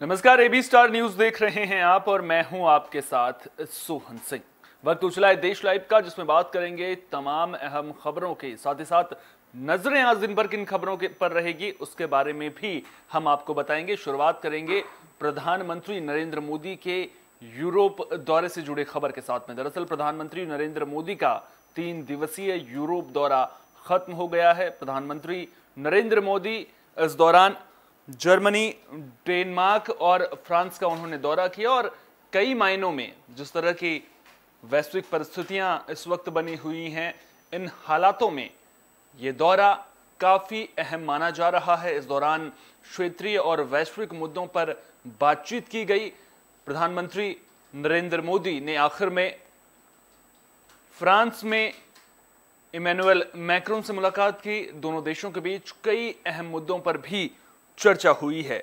नमस्कार, AB star news देख रहे हैं आप और मैं हूं आपके साथ सोहन सिंह। वक्त उछला है देश लाइव का, जिसमें बात करेंगे तमाम अहम खबरों के साथ ही साथ नजरें आज दिन भर किन खबरों के पर रहेगी उसके बारे में भी हम आपको बताएंगे। शुरुआत करेंगे प्रधानमंत्री नरेंद्र मोदी के यूरोप दौरे से जुड़े खबर के साथ में। दरअसल प्रधानमंत्री नरेंद्र मोदी का 3 दिवसीय यूरोप दौरा खत्म हो गया है। प्रधानमंत्री नरेंद्र मोदी इस दौरान जर्मनी, डेनमार्क और फ्रांस का उन्होंने दौरा किया और कई मायनों में जिस तरह की वैश्विक परिस्थितियां इस वक्त बनी हुई हैं, इन हालातों में ये दौरा काफी अहम माना जा रहा है। इस दौरान क्षेत्रीय और वैश्विक मुद्दों पर बातचीत की गई। प्रधानमंत्री नरेंद्र मोदी ने आखिर में फ्रांस में इमैनुअल मैक्रोन से मुलाकात की। दोनों देशों के बीच कई अहम मुद्दों पर भी चर्चा हुई है।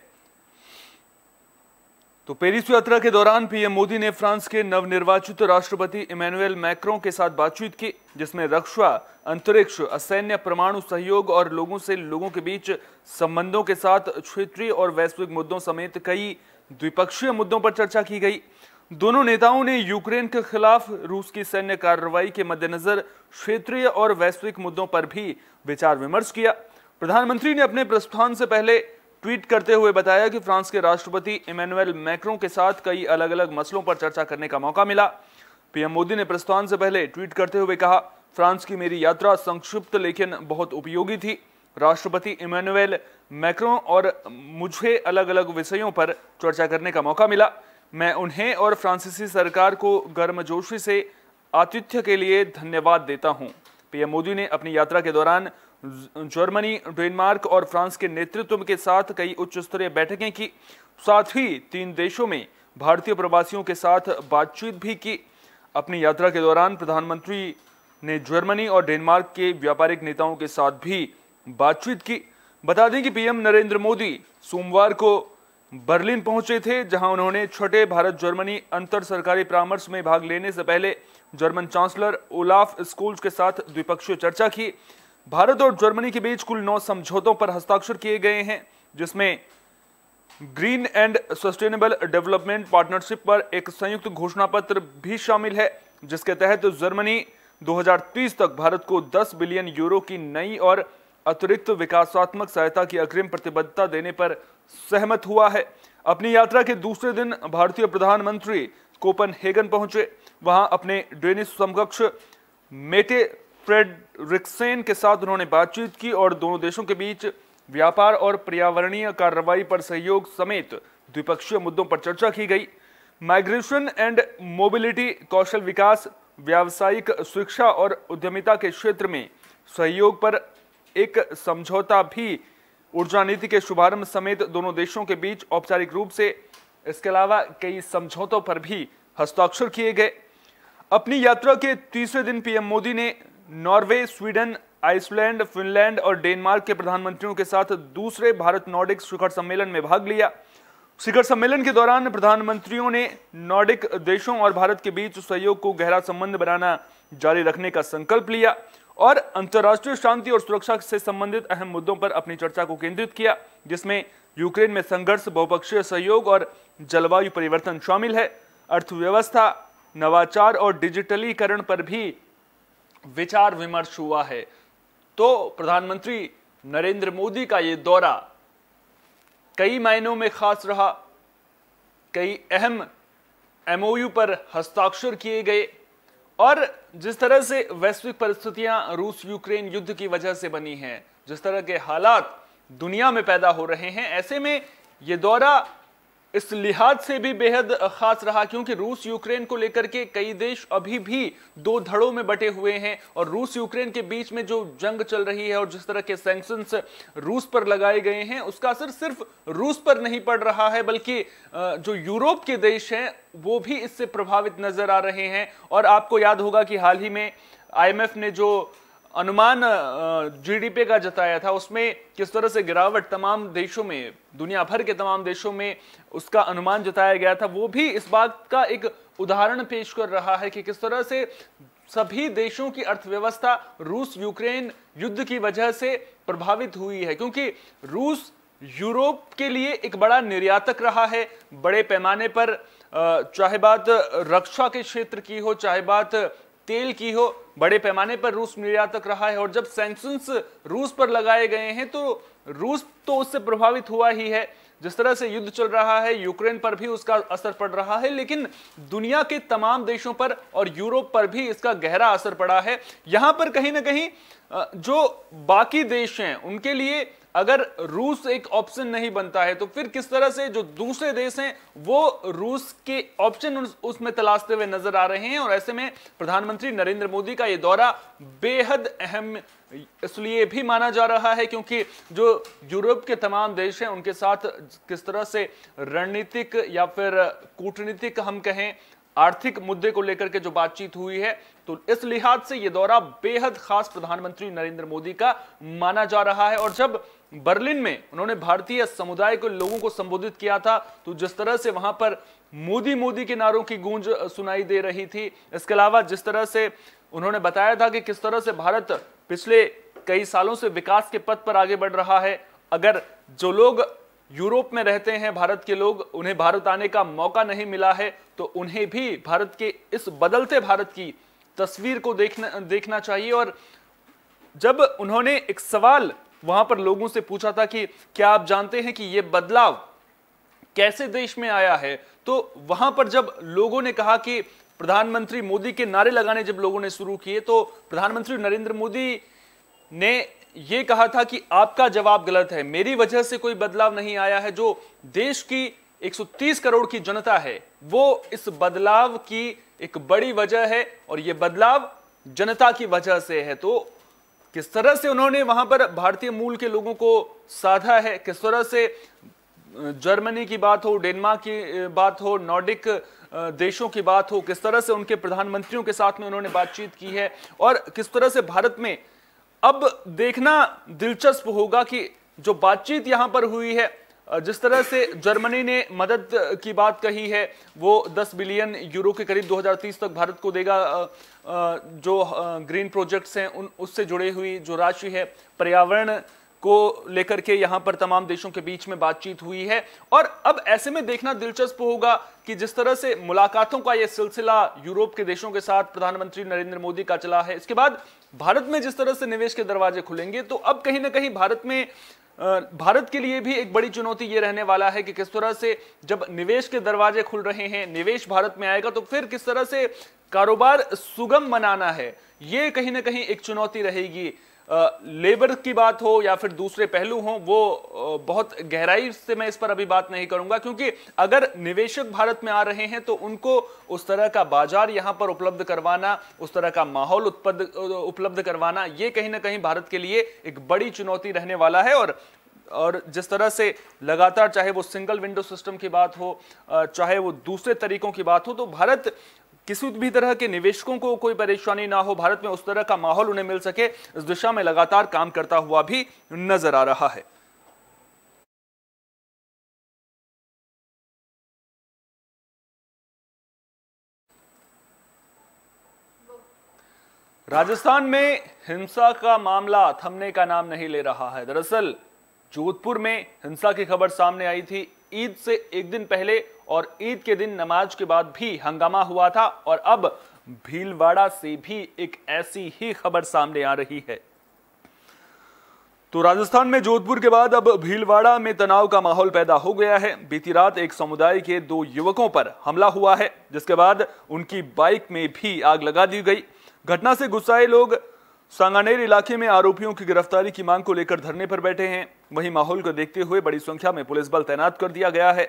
तो पेरिस यात्रा के दौरान पीएम मोदी ने फ्रांस के नवनिर्वाचित राष्ट्रपति इमैनुअल मैक्रों के साथ बातचीत की, जिसमें रक्षा, अंतरिक्ष, असैन्य, परमाणु सहयोग और लोगों के बीच संबंधों के साथ क्षेत्रीय और वैश्विक मुद्दों समेत कई द्विपक्षीय मुद्दों पर चर्चा की गई। दोनों नेताओं ने यूक्रेन के खिलाफ रूस की सैन्य कार्रवाई के मद्देनजर क्षेत्रीय और वैश्विक मुद्दों पर भी विचार विमर्श किया। प्रधानमंत्री ने अपने प्रस्थान से पहले ट्वीट करते हुए बताया कि फ्रांस के राष्ट्रपति इमैनुअल मैक्रों के साथ कई अलग अलग मसलों पर चर्चा करने का मौका मिला। पीएम मोदी ने प्रस्थान से पहले ट्वीट करते हुए कहा, फ्रांस की मेरी यात्रा संक्षिप्त लेकिन बहुत उपयोगी थी। राष्ट्रपति इमैनुअल मैक्रों और मुझे अलग अलग विषयों पर चर्चा करने का मौका मिला। मैं उन्हें और फ्रांसीसी सरकार को गर्मजोशी से आतिथ्य के लिए धन्यवाद देता हूं। पीएम मोदी ने अपनी यात्रा के दौरान जर्मनी, डेनमार्क और फ्रांस के नेतृत्व के साथ कई उच्च स्तरीय बैठकें की। साथ ही 3 देशों में भारतीय प्रवासियों के साथ बातचीत भी की। अपनी यात्रा के दौरान प्रधानमंत्री ने जर्मनी और डेनमार्क के व्यापारिक नेताओं के साथ भी बातचीत की। बता दें कि पीएम नरेंद्र मोदी सोमवार को बर्लिन पहुंचे थे, जहां उन्होंने छठे भारत जर्मनी अंतर सरकारी परामर्श में भाग लेने से पहले जर्मन चांसलर ओलाफ स्कोल्ज के साथ द्विपक्षीय चर्चा की। भारत और जर्मनी के बीच कुल 9 समझौतों पर हस्ताक्षर किए गए हैं, जिसमें green and sustainable development partnership पर एक संयुक्त घोषणा पत्र भी शामिल है, जिसके तहत जर्मनी 2030 तक भारत को 10 बिलियन यूरो की नई और अतिरिक्त विकासात्मक सहायता की अग्रिम प्रतिबद्धता देने पर सहमत हुआ है। अपनी यात्रा के दूसरे दिन भारतीय प्रधानमंत्री कोपनहेगन पहुंचे। वहां अपने डेनिश समकक्ष मेटे फ्रेडरिक्सेन के साथ उन्होंने बातचीत की और दोनों देशों के बीच व्यापार और पर्यावरणीय कार्रवाई पर सहयोग समेत द्विपक्षीय मुद्दों पर चर्चा की गई। माइग्रेशन एंड मोबिलिटी, कौशल विकास, व्यावसायिक शिक्षा और उद्यमिता के क्षेत्र में सहयोग पर एक समझौता भी, ऊर्जा नीति के शुभारंभ समेत दोनों देशों के बीच औपचारिक रूप से इसके अलावा कई समझौतों पर भी हस्ताक्षर किए गए। अपनी यात्रा के तीसरे दिन पीएम मोदी ने नॉर्वे, स्वीडन, आइसलैंड, फिनलैंड और डेनमार्क के प्रधानमंत्रियों के साथ दूसरे भारत नॉर्डिक शिखर सम्मेलन में भाग लिया। शिखर सम्मेलन के दौरान प्रधानमंत्रियों ने नॉर्डिक देशों और भारत के बीच सहयोग को गहरा संबंध बनाना जारी रखने का संकल्प लिया और अंतर्राष्ट्रीय शांति और सुरक्षा से संबंधित अहम मुद्दों पर अपनी चर्चा को केंद्रित किया, जिसमें यूक्रेन में संघर्ष, बहुपक्षीय सहयोग और जलवायु परिवर्तन शामिल है। अर्थव्यवस्था, नवाचार और डिजिटलीकरण पर भी विचार विमर्श हुआ है। तो प्रधानमंत्री नरेंद्र मोदी का ये दौरा कई मायनों में खास रहा। कई अहम एमओयू पर हस्ताक्षर किए गए और जिस तरह से वैश्विक परिस्थितियां रूस यूक्रेन युद्ध की वजह से बनी हैं, जिस तरह के हालात दुनिया में पैदा हो रहे हैं, ऐसे में यह दौरा इस लिहाज से भी बेहद खास रहा क्योंकि रूस यूक्रेन को लेकर के कई देश अभी भी 2 धड़ों में बटे हुए हैं और रूस यूक्रेन के बीच में जो जंग चल रही है और जिस तरह के सैंक्शंस रूस पर लगाए गए हैं, उसका असर सिर्फ रूस पर नहीं पड़ रहा है, बल्कि जो यूरोप के देश हैं वो भी इससे प्रभावित नजर आ रहे हैं। और आपको याद होगा कि हाल ही में IMF ने जो अनुमान जीडीपी का जताया था, उसमें किस तरह से गिरावट तमाम देशों में, दुनिया भर के तमाम देशों में उसका अनुमान जताया गया था। वो भी इस बात का एक उदाहरण पेश कर रहा है कि किस तरह से सभी देशों की अर्थव्यवस्था रूस यूक्रेन युद्ध की वजह से प्रभावित हुई है, क्योंकि रूस यूरोप के लिए एक बड़ा निर्यातक रहा है बड़े पैमाने पर, चाहे बात रक्षा के क्षेत्र की हो, चाहे बात तेल की हो, बड़े पैमाने पर रूस निर्यातक रहा है। और जब सैंक्शंस रूस पर लगाए गए हैं तो रूस तो उससे प्रभावित हुआ ही है। जिस तरह से युद्ध चल रहा है यूक्रेन पर भी उसका असर पड़ रहा है, लेकिन दुनिया के तमाम देशों पर और यूरोप पर भी इसका गहरा असर पड़ा है। यहां पर कहीं ना कहीं जो बाकी देश हैं उनके लिए अगर रूस एक ऑप्शन नहीं बनता है तो फिर किस तरह से जो दूसरे देश हैं वो रूस के ऑप्शन उसमें तलाशते हुए नजर आ रहे हैं। और ऐसे में प्रधानमंत्री नरेंद्र मोदी का ये दौरा बेहद अहम इसलिए भी माना जा रहा है क्योंकि जो यूरोप के तमाम देश हैं उनके साथ किस तरह से रणनीतिक या फिर कूटनीतिक हम कहें आर्थिक मुद्दे को लेकर के जो बातचीत हुई है, तो इस लिहाज से यह दौरा बेहद खास प्रधानमंत्री नरेंद्र मोदी का माना जा रहा है। और जब बर्लिन में उन्होंने भारतीय समुदाय के लोगों को संबोधित किया था तो जिस तरह से वहां पर मोदी मोदी के नारों की गूंज सुनाई दे रही थी, इसके अलावा जिस तरह से उन्होंने बताया था कि किस तरह से भारत पिछले कई सालों से विकास के पथ पर आगे बढ़ रहा है। अगर जो लोग यूरोप में रहते हैं भारत के लोग, उन्हें भारत आने का मौका नहीं मिला है तो उन्हें भी भारत के इस बदलते भारत की तस्वीर को देखना चाहिए। और जब उन्होंने एक सवाल वहां पर लोगों से पूछा था कि क्या आप जानते हैं कि यह बदलाव कैसे देश में आया है, तो वहां पर जब लोगों ने कहा कि प्रधानमंत्री मोदी के नारे लगाने जब लोगों ने शुरू किए तो प्रधानमंत्री नरेंद्र मोदी ने यह कहा था कि आपका जवाब गलत है, मेरी वजह से कोई बदलाव नहीं आया है। जो देश की 130 करोड़ की जनता है वो इस बदलाव की एक बड़ी वजह है और यह बदलाव जनता की वजह से है। तो किस तरह से उन्होंने वहां पर भारतीय मूल के लोगों को साधा है, किस तरह से जर्मनी की बात हो, डेनमार्क की बात हो, नॉर्डिक देशों की बात हो, किस तरह से उनके प्रधानमंत्रियों के साथ में उन्होंने बातचीत की है। और किस तरह से भारत में अब देखना दिलचस्प होगा कि जो बातचीत यहां पर हुई है, जिस तरह से जर्मनी ने मदद की बात कही है, वो 10 बिलियन यूरो के करीब 2030 तक भारत को देगा। जो ग्रीन प्रोजेक्ट्स हैं उससे जुड़े हुई जो राशि है, पर्यावरण को लेकर के यहां पर तमाम देशों के बीच में बातचीत हुई है। और अब ऐसे में देखना दिलचस्प होगा कि जिस तरह से मुलाकातों का यह सिलसिला यूरोप के देशों के साथ प्रधानमंत्री नरेंद्र मोदी का चला है, इसके बाद भारत में जिस तरह से निवेश के दरवाजे खुलेंगे तो अब कहीं ना कहीं भारत के लिए भी एक बड़ी चुनौती ये रहने वाला है कि किस तरह से जब निवेश के दरवाजे खुल रहे हैं, निवेश भारत में आएगा तो फिर किस तरह से कारोबार सुगम बनाना है, ये कहीं ना कहीं एक चुनौती रहेगी। लेबर की बात हो या फिर दूसरे पहलू हो, वो बहुत गहराई से मैं इस पर अभी बात नहीं करूंगा क्योंकि अगर निवेशक भारत में आ रहे हैं तो उनको उस तरह का बाजार यहां पर उपलब्ध करवाना, उस तरह का माहौल उपलब्ध करवाना, ये कहीं ना कहीं भारत के लिए एक बड़ी चुनौती रहने वाला है। और जिस तरह से लगातार चाहे वो सिंगल विंडो सिस्टम की बात हो, चाहे वो दूसरे तरीकों की बात हो, तो भारत किसी भी तरह के निवेशकों को कोई परेशानी ना हो, भारत में उस तरह का माहौल उन्हें मिल सके, इस दिशा में लगातार काम करता हुआ भी नजर आ रहा है। राजस्थान में हिंसा का मामला थमने का नाम नहीं ले रहा है। दरअसल जोधपुर में हिंसा की खबर सामने आई थी। ईद से एक दिन पहले और ईद के दिन नमाज के बाद भी हंगामा हुआ था और अब भीलवाड़ा से भी एक ऐसी ही खबर सामने आ रही है। तो राजस्थान में जोधपुर के बाद अब भीलवाड़ा में तनाव का माहौल पैदा हो गया है। बीती रात एक समुदाय के 2 युवकों पर हमला हुआ है, जिसके बाद उनकी बाइक में भी आग लगा दी गई। घटना से गुस्साए लोग सांगानेर इलाके में आरोपियों की गिरफ्तारी की मांग को लेकर धरने पर बैठे हैं। वहीं माहौल को देखते हुए बड़ी संख्या में पुलिस बल तैनात कर दिया गया है।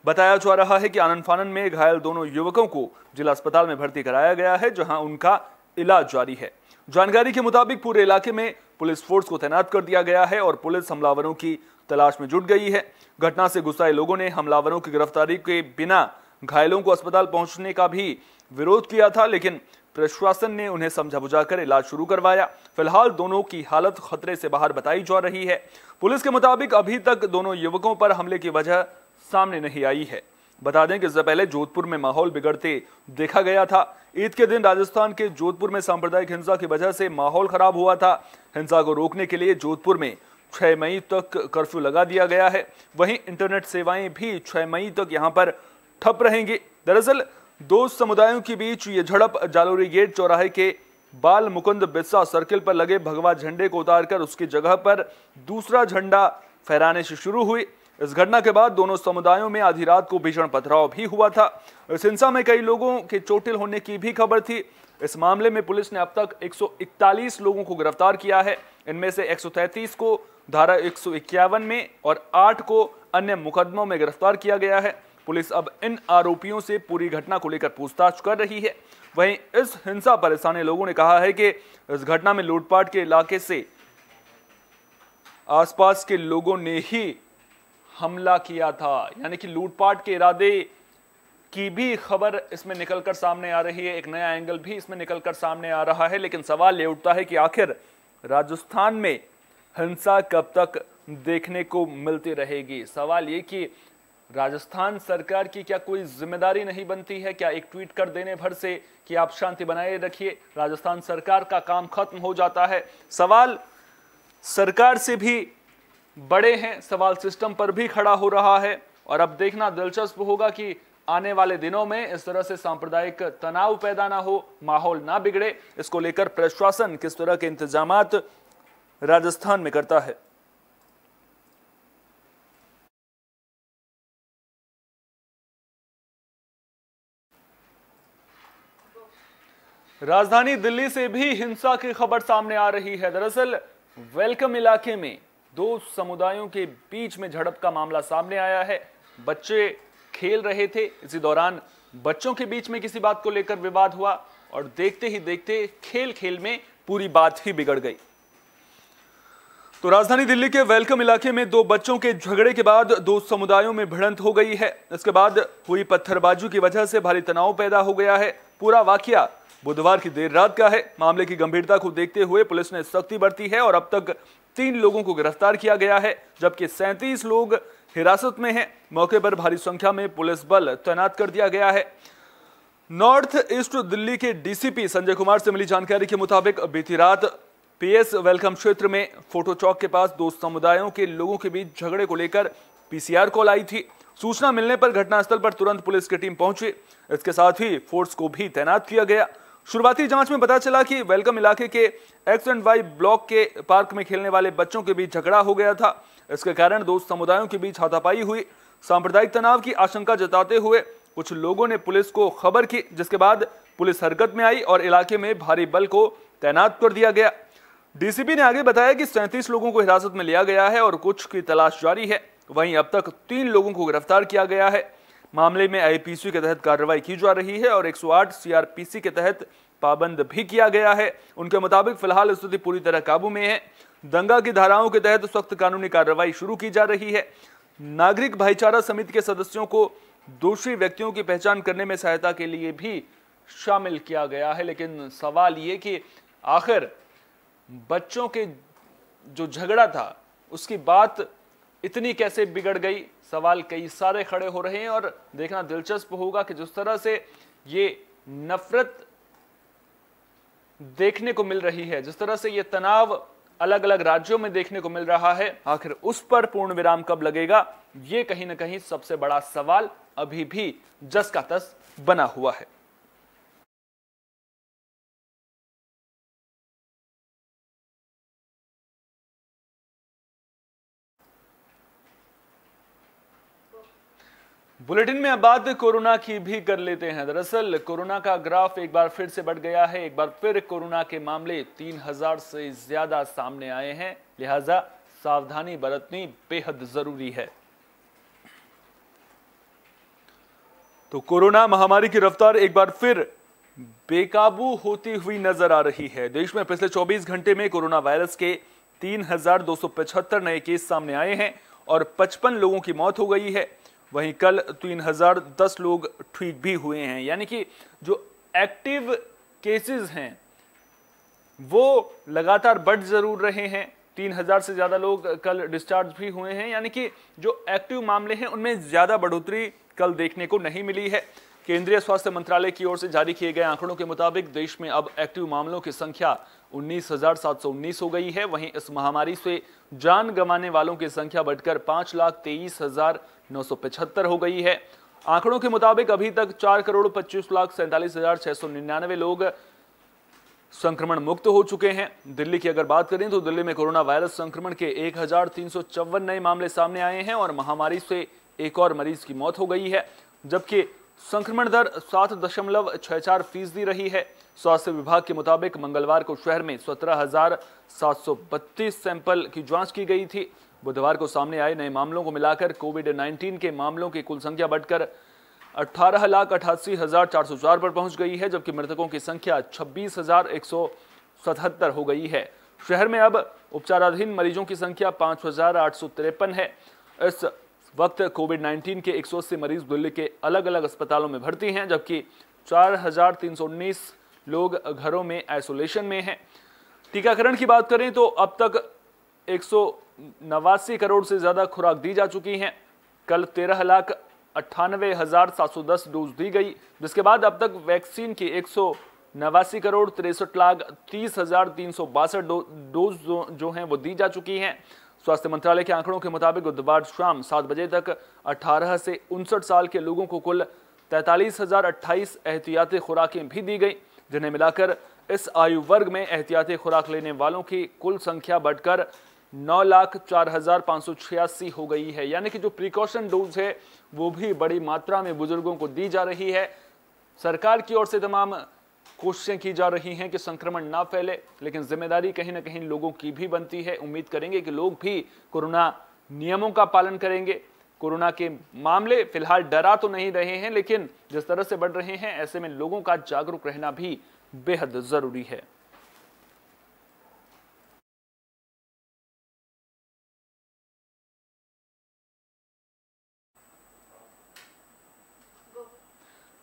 बताया जा रहा है कि आनन फानन में घायल दोनों युवकों को जिला अस्पताल में भर्ती कराया गया है, जहां उनका इलाज जारी है। जानकारी के मुताबिक पूरे इलाके में पुलिस फोर्स को तैनात कर दिया गया है और पुलिस हमलावरों की तलाश में जुट गई है। घटना से गुस्साए लोगों ने हमलावरों की गिरफ्तारी के बिना घायलों को अस्पताल पहुंचने का भी विरोध किया था, लेकिन प्रशासन ने उन्हें समझा बुझाकर इलाज शुरू करवाया। फिलहाल दोनों की हालत खतरे से बाहर बताई जा रही है। पुलिस के मुताबिक अभी तक दोनों युवकों पर हमले की वजह सामने नहीं आई है। बता दें कि इससे पहले जोधपुर में माहौल बिगड़ते देखा गया था। ईद के दिन राजस्थान के जोधपुर में सांप्रदायिक हिंसा की वजह से माहौल खराब हुआ था। हिंसा को रोकने के लिए जोधपुर में 6 मई तक कर्फ्यू लगा दिया गया है। वहीं इंटरनेट सेवाएं भी 6 मई तक यहां पर ठप रहेंगी। दरअसल दो समुदायों के बीच ये झड़प जालोरी गेट चौराहे के बाल मुकुंद बिस्सा सर्किल पर लगे भगवा झंडे को उतारकर उसकी जगह पर दूसरा झंडा फहराने से शुरू हुई। इस घटना के बाद दोनों समुदायों में आधी रात को भीषण पथराव भी हुआ था। इस हिंसा में कई लोगों के चोटिल होने की भी खबर थी। इस मामले में पुलिस ने अब तक 141 लोगों को गिरफ्तार किया है। इनमें से 133 को धारा 151 में और 8 को अन्य मुकदमों में गिरफ्तार किया गया है। पुलिस अब इन आरोपियों से पूरी घटना को लेकर पूछताछ कर रही है। वहीं इस हिंसा पर स्थानीय लोगों ने कहा है कि इस घटना में लूटपाट के इलाके से आसपास के लोगों ने ही हमला किया था, यानी कि लूटपाट के इरादे की भी खबर इसमें निकलकर सामने आ रही है। एक नया एंगल भी इसमें निकलकर सामने आ रहा है। लेकिन सवाल ये उठता है कि आखिर राजस्थान में हिंसा कब तक देखने को मिलती रहेगी। सवाल ये कि राजस्थान सरकार की क्या कोई जिम्मेदारी नहीं बनती है? क्या एक ट्वीट कर देने भर से कि आप शांति बनाए रखिए, राजस्थान सरकार का काम खत्म हो जाता है? सवाल सरकार से भी बड़े हैं, सवाल सिस्टम पर भी खड़ा हो रहा है। और अब देखना दिलचस्प होगा कि आने वाले दिनों में इस तरह से सांप्रदायिक तनाव पैदा ना हो, माहौल ना बिगड़े, इसको लेकर प्रशासन किस तरह के इंतजामात राजस्थान में करता है। राजधानी दिल्ली से भी हिंसा की खबर सामने आ रही है। दरअसल वेलकम इलाके में दो समुदायों के बीच में झड़प का मामला सामने आया है। बच्चे खेल रहे थे, इसी दौरान बच्चों के बीच में किसी बात को लेकर विवाद हुआ और देखते ही देखते खेल खेल में पूरी बात ही बिगड़ गई। तो राजधानी दिल्ली के वेलकम इलाके में दो बच्चों के झगड़े के बाद दो समुदायों में भिड़ंत हो गई है। इसके बाद हुई पत्थरबाजी की वजह से भारी तनाव पैदा हो गया है। पूरा वाकया बुधवार की देर रात का है। मामले की गंभीरता को देखते हुए पुलिस ने सख्ती बरती है और अब तक 3 लोगों को गिरफ्तार किया गया है, जबकि 37 लोग हिरासत में हैं। मौके पर भारी संख्या में पुलिस बल तैनात कर दिया गया है। नॉर्थ ईस्ट दिल्ली के डीसीपी संजय कुमार से मिली जानकारी के मुताबिक बीती रात पीएस वेलकम क्षेत्र में फोटो चौक के पास दो समुदायों के लोगों के बीच झगड़े को लेकर पीसीआर कॉल आई थी। सूचना मिलने पर घटनास्थल पर तुरंत पुलिस की टीम पहुंची। इसके साथ ही फोर्स को भी तैनात किया गया। शुरुआती जांच में पता चला कि वेलकम इलाके के एक्स एंड वाई ब्लॉक के पार्क में खेलने वाले बच्चों के बीच झगड़ा हो गया था। इसके कारण दो समुदायों के बीच हाथापाई हुई। सांप्रदायिक तनाव की आशंका जताते हुए कुछ लोगों ने पुलिस को खबर की, जिसके बाद पुलिस हरकत में आई और इलाके में भारी बल को तैनात कर दिया गया। डीसीपी ने आगे बताया कि 37 लोगों को हिरासत में लिया गया है और कुछ की तलाश जारी है। वहीं अब तक 3 लोगों को गिरफ्तार किया गया है। मामले में आईपीसी के तहत कार्रवाई की जा रही है और 108 सीआरपीसी के तहत पाबंद भी किया गया है। उनके मुताबिक फिलहाल स्थिति पूरी तरह काबू में है। दंगा की धाराओं के तहत सख्त कानूनी कार्रवाई शुरू की जा रही है। नागरिक भाईचारा समिति के सदस्यों को दोषी व्यक्तियों की पहचान करने में सहायता के लिए भी शामिल किया गया है। लेकिन सवाल ये कि आखिर बच्चों के जो झगड़ा था उसकी बात इतनी कैसे बिगड़ गई, सवाल कई सारे खड़े हो रहे हैं। और देखना दिलचस्प होगा कि जिस तरह से ये नफरत देखने को मिल रही है, जिस तरह से ये तनाव अलग अलग राज्यों में देखने को मिल रहा है, आखिर उस पर पूर्ण विराम कब लगेगा, ये कहीं ना कहीं सबसे बड़ा सवाल अभी भी जस का तस बना हुआ है। बुलेटिन में अब बात कोरोना की भी कर लेते हैं। दरअसल कोरोना का ग्राफ एक बार फिर से बढ़ गया है। एक बार फिर कोरोना के मामले 3000 से ज्यादा सामने आए हैं, लिहाजा सावधानी बरतनी बेहद जरूरी है। तो कोरोना महामारी की रफ्तार एक बार फिर बेकाबू होती हुई नजर आ रही है। देश में पिछले 24 घंटे में कोरोना वायरस के 3275 नए केस सामने आए हैं और 55 लोगों की मौत हो गई है। वहीं कल 3010 लोग ठीक भी हुए हैं, यानी कि जो एक्टिव केसेस हैं वो लगातार बढ़ जरूर रहे हैं। 3000 से ज्यादा लोग कल डिस्चार्ज भी हुए हैं, यानी कि जो एक्टिव मामले हैं उनमें ज्यादा बढ़ोतरी कल देखने को नहीं मिली है। केंद्रीय स्वास्थ्य मंत्रालय की ओर से जारी किए गए आंकड़ों के मुताबिक देश में अब एक्टिव मामलों की संख्या 19,719 हो गई है। वहीं इस महामारी से जान गंवाने वालों की संख्या बढ़कर 5,23,975 हो गई है। आंकड़ों के मुताबिक अभी तक 4,25,47,699 लोग संक्रमण मुक्त हो चुके हैं। दिल्ली की अगर बात करें तो दिल्ली में कोरोना वायरस संक्रमण के 1,354 नए मामले सामने आए हैं और महामारी से एक और मरीज की मौत हो गई है, जबकि संक्रमण दर 7.64% रही है। स्वास्थ्य विभाग के मुताबिक मंगलवार को शहर में 17,732 सैंपल की जांच की गई थी। बुधवार को सामने आए नए मामलों को मिलाकर कोविड-19 के मामलों की कुल संख्या बढ़कर 18,88,404 पर पहुंच गई है, जबकि मृतकों की संख्या 26,177 हो गई है। शहर में अब उपचाराधीन मरीजों की संख्या 5,853 है। इस वक्त कोविड-19 के 180 मरीज दिल्ली के अलग अलग अस्पतालों में भर्ती हैं, जबकि 4,319 लोग घरों में आइसोलेशन में हैं। टीकाकरण की बात करें तो अब तक 189 करोड़ से ज्यादा खुराक दी जा चुकी हैं। कल 13,98,710 डोज दी गई, जिसके बाद अब तक वैक्सीन की 189,63,30,362 डोज जो हैं वो दी जा चुकी हैं। स्वास्थ्य मंत्रालय के आंकड़ों के मुताबिक बुधवार शाम 7 बजे तक 18 से 59 साल के लोगों को कुल 43,028 एहतियाती खुराकें भी दी गई, जिन्हें मिलाकर इस आयु वर्ग में एहतियाती खुराक लेने वालों की कुल संख्या बढ़कर 9,04,586 हो गई है। यानी कि जो प्रिकॉशन डोज है वो भी बड़ी मात्रा में बुजुर्गों को दी जा रही है। सरकार की ओर से तमाम कोशिशें की जा रही हैं कि संक्रमण ना फैले, लेकिन जिम्मेदारी कहीं ना कहीं लोगों की भी बनती है। उम्मीद करेंगे कि लोग भी कोरोना नियमों का पालन करेंगे। कोरोना के मामले फिलहाल डरा तो नहीं रहे हैं, लेकिन जिस तरह से बढ़ रहे हैं ऐसे में लोगों का जागरूक रहना भी बेहद जरूरी है।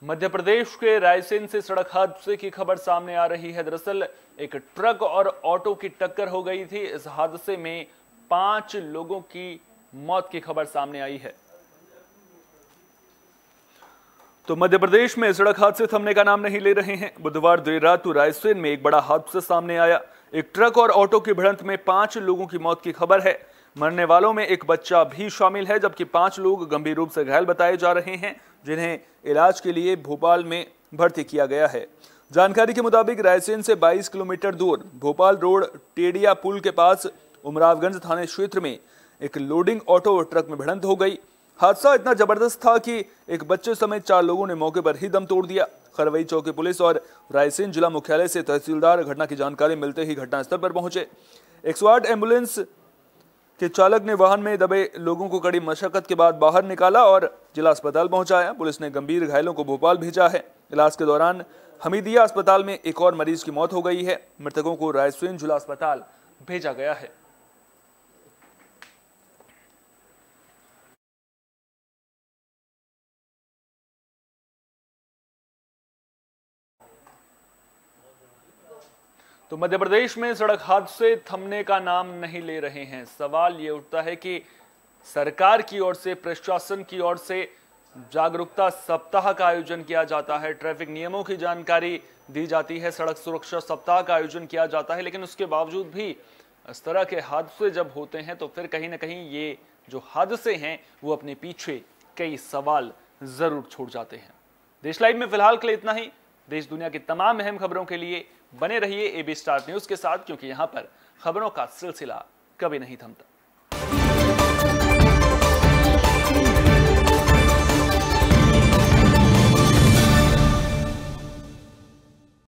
मध्य प्रदेश के रायसेन से सड़क हादसे की खबर सामने आ रही है। दरअसल एक ट्रक और ऑटो की टक्कर हो गई थी। इस हादसे में 5 लोगों की मौत की खबर सामने आई है। तो मध्य प्रदेश में सड़क हादसे थमने का नाम नहीं ले रहे हैं। बुधवार देर रात रायसेन में एक बड़ा हादसा सामने आया। एक ट्रक और ऑटो की भिड़ंत में 5 लोगों की मौत की खबर है। मरने वालों में एक बच्चा भी शामिल है, जबकि 5 लोग गंभीर रूप से घायल बताए जा रहे हैं, जिन्हें इलाज के लिए भोपाल में भर्ती किया गया है। जानकारी के मुताबिक रायसेन से 22 किलोमीटर दूर भोपाल रोड टेडिया पुल के पास उमरावगंज थाने क्षेत्र में एक लोडिंग ऑटो और ट्रक में भिड़ंत हो गई। हादसा इतना जबरदस्त था कि एक बच्चे समेत 4 लोगों ने मौके पर ही दम तोड़ दिया। खरवई चौकी पुलिस और रायसेन जिला मुख्यालय से तहसीलदार घटना की जानकारी मिलते ही घटनास्थल पर पहुंचे। 108 एम्बुलेंस के चालक ने वाहन में दबे लोगों को कड़ी मशक्कत के बाद बाहर निकाला और जिला अस्पताल पहुंचाया। पुलिस ने गंभीर घायलों को भोपाल भेजा है। इलाज के दौरान हमीदिया अस्पताल में एक और मरीज की मौत हो गई है। मृतकों को रायसेन जिला अस्पताल भेजा गया है। तो मध्य प्रदेश में सड़क हादसे थमने का नाम नहीं ले रहे हैं। सवाल ये उठता है कि सरकार की ओर से, प्रशासन की ओर से जागरूकता सप्ताह का आयोजन किया जाता है, ट्रैफिक नियमों की जानकारी दी जाती है, सड़क सुरक्षा सप्ताह का आयोजन किया जाता है, लेकिन उसके बावजूद भी इस तरह के हादसे जब होते हैं तो फिर कहीं ना कहीं ये जो हादसे हैं वो अपने पीछे कई सवाल जरूर छोड़ जाते हैं। देश लाइव में फिलहाल के लिए इतना ही। देश दुनिया की तमाम अहम खबरों के लिए बने रहिए AB स्टार न्यूज के साथ, क्योंकि यहां पर खबरों का सिलसिला कभी नहीं थमता।